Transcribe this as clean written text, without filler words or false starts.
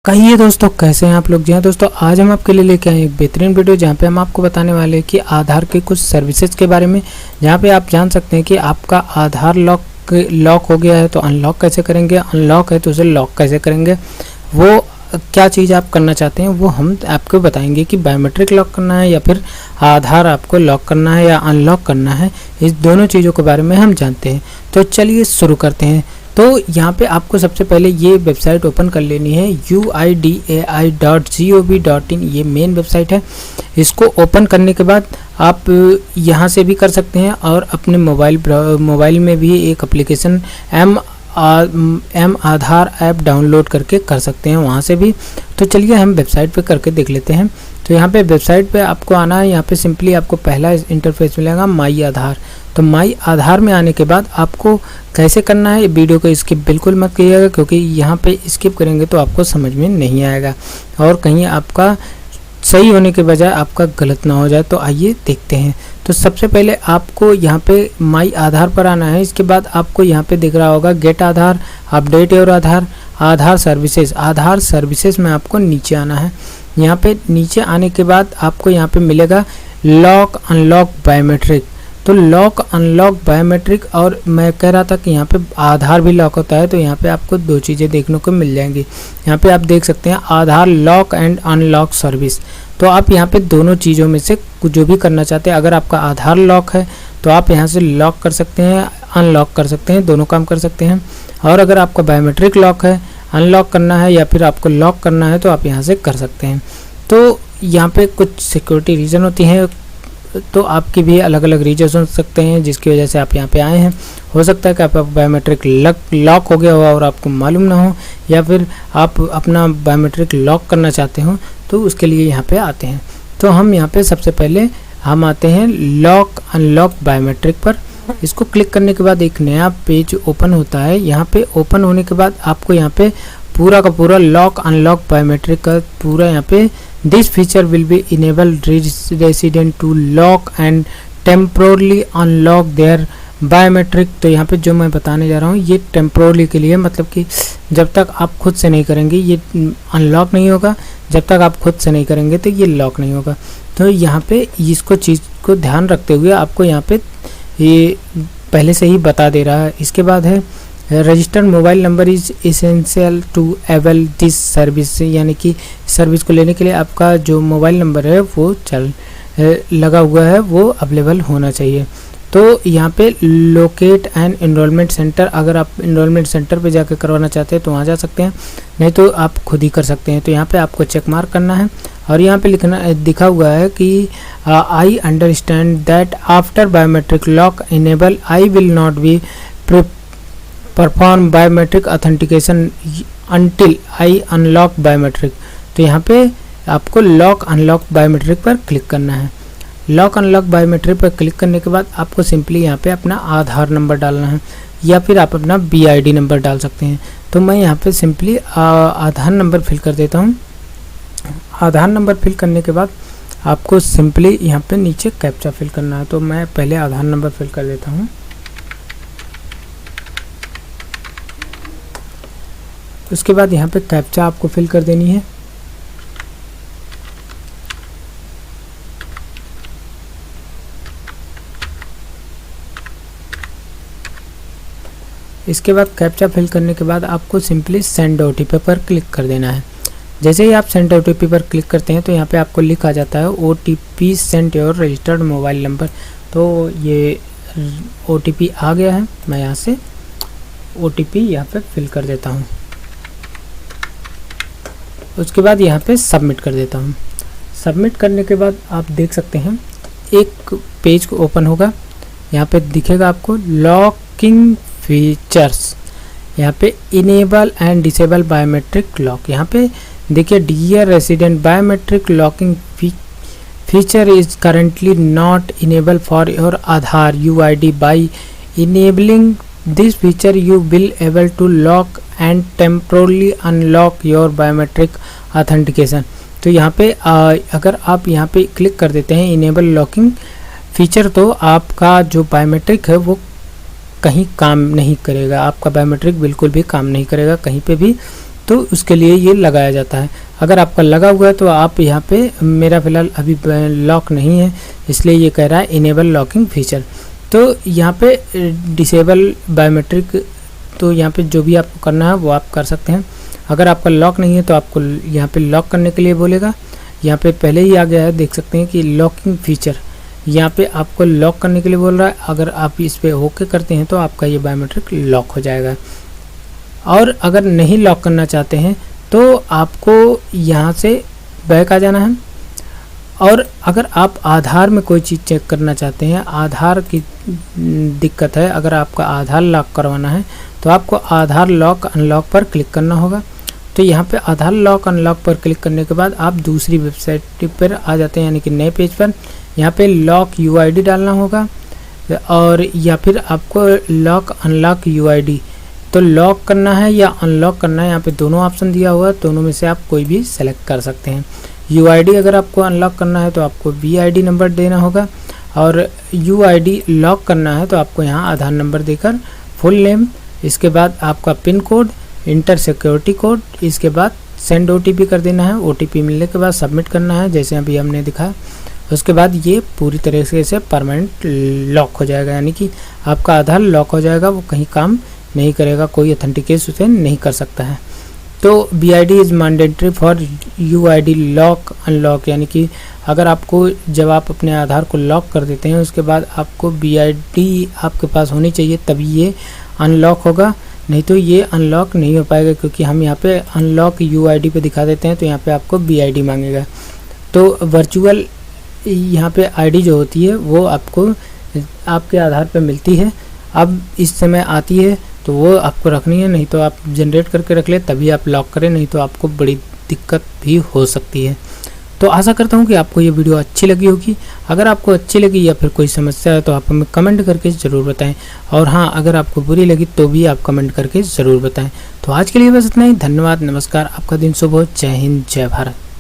कहिए दोस्तों, कैसे हैं आप लोग। जी हाँ दोस्तों, आज हम आपके लिए लेके आए एक बेहतरीन वीडियो जहाँ पे हम आपको बताने वाले हैं कि आधार के कुछ सर्विसेज के बारे में, जहाँ पे आप जान सकते हैं कि आपका आधार लॉक हो गया है तो अनलॉक कैसे करेंगे, अनलॉक है तो उसे लॉक कैसे करेंगे, वो क्या चीज़ आप करना चाहते हैं वो हम आपको बताएंगे कि बायोमेट्रिक लॉक करना है या फिर आधार आपको लॉक करना है या अनलॉक करना है। इस दोनों चीज़ों के बारे में हम जानते हैं। तो चलिए शुरू करते हैं। तो यहाँ पे आपको सबसे पहले ये वेबसाइट ओपन कर लेनी है uidai.gov.in। ये मेन वेबसाइट है। इसको ओपन करने के बाद आप यहाँ से भी कर सकते हैं और अपने मोबाइल में भी एक एप्लीकेशन एम आधार ऐप डाउनलोड करके कर सकते हैं वहाँ से भी। तो चलिए हम वेबसाइट पे करके देख लेते हैं। तो यहाँ पे वेबसाइट पे आपको आना है। यहाँ पे सिंपली आपको पहला इंटरफेस मिलेगा माई आधार। तो माई आधार में आने के बाद आपको कैसे करना है, वीडियो को स्किप बिल्कुल मत कीजिएगा, क्योंकि यहाँ पे स्किप करेंगे तो आपको समझ में नहीं आएगा और कहीं आपका सही होने के बजाय आपका गलत ना हो जाए। तो आइए देखते हैं। तो सबसे पहले आपको यहाँ पे माई आधार पर आना है। इसके बाद आपको यहाँ पे दिख रहा होगा get Aadhaar, update your Aadhaar, Aadhaar services. Aadhaar services में आपको नीचे आना है। यहाँ पे नीचे आने के बाद आपको यहाँ पे मिलेगा लॉक अनलॉक बायोमेट्रिक। तो लॉक अनलॉक बायोमेट्रिक, और मैं कह रहा था कि यहाँ पे आधार भी लॉक होता है, तो यहाँ पे आपको दो चीज़ें देखने को मिल जाएंगी। यहाँ पे आप देख सकते हैं आधार लॉक एंड अनलॉक सर्विस। तो आप यहाँ पे दोनों चीज़ों में से जो भी करना चाहते हैं, अगर आपका आधार लॉक है तो आप यहाँ से लॉक कर सकते हैं, अनलॉक कर सकते हैं, दोनों काम कर सकते हैं। और अगर आपका बायोमेट्रिक लॉक है, अनलॉक करना है या फिर आपको लॉक करना है तो आप यहाँ से कर सकते हैं। तो यहाँ पे कुछ सिक्योरिटी रीज़न होती हैं, तो आपकी भी अलग अलग रीजन हो सकते हैं जिसकी वजह से आप यहाँ पे आए हैं। हो सकता है कि आपका बायोमेट्रिक लॉक हो गया हो और आपको मालूम ना हो, या फिर आप अपना बायोमेट्रिक लॉक करना चाहते हो तो उसके लिए यहाँ पे आते हैं। तो हम यहाँ पे सबसे पहले हम आते हैं लॉक अनलॉक बायोमेट्रिक पर। इसको क्लिक करने के बाद एक नया पेज ओपन होता है। यहाँ पे ओपन होने के बाद आपको यहाँ पे पूरा का पूरा लॉक अनलॉक बायोमेट्रिक का पूरा यहाँ पे this feature will be enable resident to lock and temporarily unlock their biometric. तो यहाँ पे जो मैं बताने जा रहा हूँ ये टेम्पोरली के लिए, मतलब कि जब तक आप खुद से नहीं करेंगे ये अनलॉक नहीं होगा, जब तक आप खुद से नहीं करेंगे तो ये लॉक नहीं होगा। तो यहाँ पे इसको चीज़ को ध्यान रखते हुए आपको यहाँ पे ये पहले से ही बता दे रहा है। इसके बाद है registered mobile number is essential to avail this service, यानी कि सर्विस को लेने के लिए आपका जो मोबाइल नंबर है वो लगा हुआ है, वो अवेलेबल होना चाहिए। तो यहाँ पे लोकेट एंड एनरोलमेंट सेंटर, अगर आप एनरोलमेंट सेंटर पे जाकर करवाना चाहते हैं तो वहाँ जा सकते हैं, नहीं तो आप खुद ही कर सकते हैं। तो यहाँ पे आपको चेक मार्क करना है और यहाँ पे दिखा हुआ है कि I understand that after biometric lock enable I will not be perform biometric authentication until I unlock biometric. तो यहाँ पे आपको लॉक अनलॉक बायोमेट्रिक पर क्लिक करना है। लॉक अनलॉक बायोमेट्रिक पर क्लिक करने के बाद आपको सिंपली यहाँ पे अपना आधार नंबर डालना है या फिर आप अपना BID नंबर डाल सकते हैं। तो मैं यहाँ पे सिंपली आधार नंबर फिल कर देता हूँ। आधार नंबर फिल करने के बाद आपको सिंपली यहाँ पे नीचे कैप्चा फिल करना है। तो मैं पहले आधार नंबर फिल कर देता हूँ। उसके बाद यहाँ पे कैप्चा आपको फिल कर देनी है। इसके बाद कैप्चा फिल करने के बाद आपको सिंपली सेंड OTP पर क्लिक कर देना है। जैसे ही आप सेंड OTP पर क्लिक करते हैं तो यहाँ पे आपको लिखा जाता है OTP send your registered mobile number. तो ये OTP आ गया है, मैं यहाँ से OTP यहाँ पे फिल कर देता हूँ। उसके बाद यहाँ पे सबमिट कर देता हूँ। सबमिट करने के बाद आप देख सकते हैं एक पेज को ओपन होगा। यहाँ पे दिखेगा आपको लॉकिंग फीचर्स, यहाँ पे enable and disable biometric lock. यहाँ पे देखिए dear resident biometric locking feature is currently not enable for your Aadhaar UID। By enabling this feature you will able to lock and temporarily unlock your biometric authentication. तो यहाँ पे अगर आप यहाँ पे क्लिक कर देते हैं इनेबल लॉकिंग फीचर, तो आपका जो बायोमेट्रिक है वो कहीं काम नहीं करेगा, आपका बायोमेट्रिक बिल्कुल भी काम नहीं करेगा कहीं पे भी। तो तो उसके लिए ये लगाया जाता है। अगर आपका लगा हुआ है तो आप यहाँ पे, मेरा फ़िलहाल अभी लॉक नहीं है इसलिए ये कह रहा है इनेबल लॉकिंग फीचर। तो यहाँ पे डिसेबल बायोमेट्रिक, तो यहाँ पे जो भी आपको करना है वो आप कर सकते हैं। अगर आपका लॉक नहीं है तो आपको यहाँ पे लॉक करने के लिए बोलेगा। यहाँ पे पहले ही आ गया है, देख सकते हैं कि लॉकिंग फीचर, यहाँ पे आपको लॉक करने के लिए बोल रहा है। अगर आप इस पे ओके करते हैं तो आपका ये बायोमेट्रिक लॉक हो जाएगा। और अगर नहीं लॉक करना चाहते हैं तो आपको यहाँ से बैक आ जाना है। और अगर आप आधार में कोई चीज़ चेक करना चाहते हैं, आधार की दिक्कत है, अगर आपका आधार लॉक करवाना है तो आपको आधार लॉक अनलॉक पर क्लिक करना होगा। तो यहाँ पे आधार लॉक अनलॉक पर क्लिक करने के बाद आप दूसरी वेबसाइट पर आ जाते हैं, यानी कि नए पेज पर। यहाँ पे लॉक यूआईडी डालना होगा और या फिर आपको लॉक अनलॉक यूआईडी, तो लॉक करना है या अनलॉक करना है, यहाँ पे दोनों ऑप्शन दिया हुआ है, दोनों में से आप कोई भी सेलेक्ट कर सकते हैं। यूआईडी अगर आपको अनलॉक करना है तो आपको वीआईडी नंबर देना होगा, और यूआईडी लॉक करना है तो आपको यहाँ आधार नंबर देकर फुल नेम, इसके बाद आपका pin code, inter security code, इसके बाद सेंड ओटीपी कर देना है। ओटीपी मिलने के बाद सबमिट करना है जैसे अभी हमने दिखाया। उसके बाद ये पूरी तरीके से परमानेंट लॉक हो जाएगा, यानी कि आपका आधार लॉक हो जाएगा, वो कहीं काम नहीं करेगा, कोई ऑथेंटिकेट उसे नहीं कर सकता है। तो BID is mandatory for UID lock unlock, यानी कि अगर आपको, जब आप अपने आधार को लॉक कर देते हैं उसके बाद आपको BID आपके पास होनी चाहिए, तभी ये अनलॉक होगा, नहीं तो ये अनलॉक नहीं हो पाएगा। क्योंकि हम यहाँ पे अनलॉक UID पे दिखा देते हैं तो यहाँ पे आपको BID मांगेगा। तो वर्चुअल यहाँ पे ID जो होती है वो आपको आपके आधार पे मिलती है, अब इस समय आती है तो वो आपको रखनी है, नहीं तो आप जनरेट करके रख ले तभी आप लॉक करें, नहीं तो आपको बड़ी दिक्कत भी हो सकती है। तो आशा करता हूँ कि आपको ये वीडियो अच्छी लगी होगी। अगर आपको अच्छी लगी या फिर कोई समस्या है तो आप हमें कमेंट करके ज़रूर बताएं, और हाँ, अगर आपको बुरी लगी तो भी आप कमेंट करके ज़रूर बताएं। तो आज के लिए बस इतना ही। धन्यवाद, नमस्कार, आपका दिन शुभ हो। जय हिंद, जय भारत।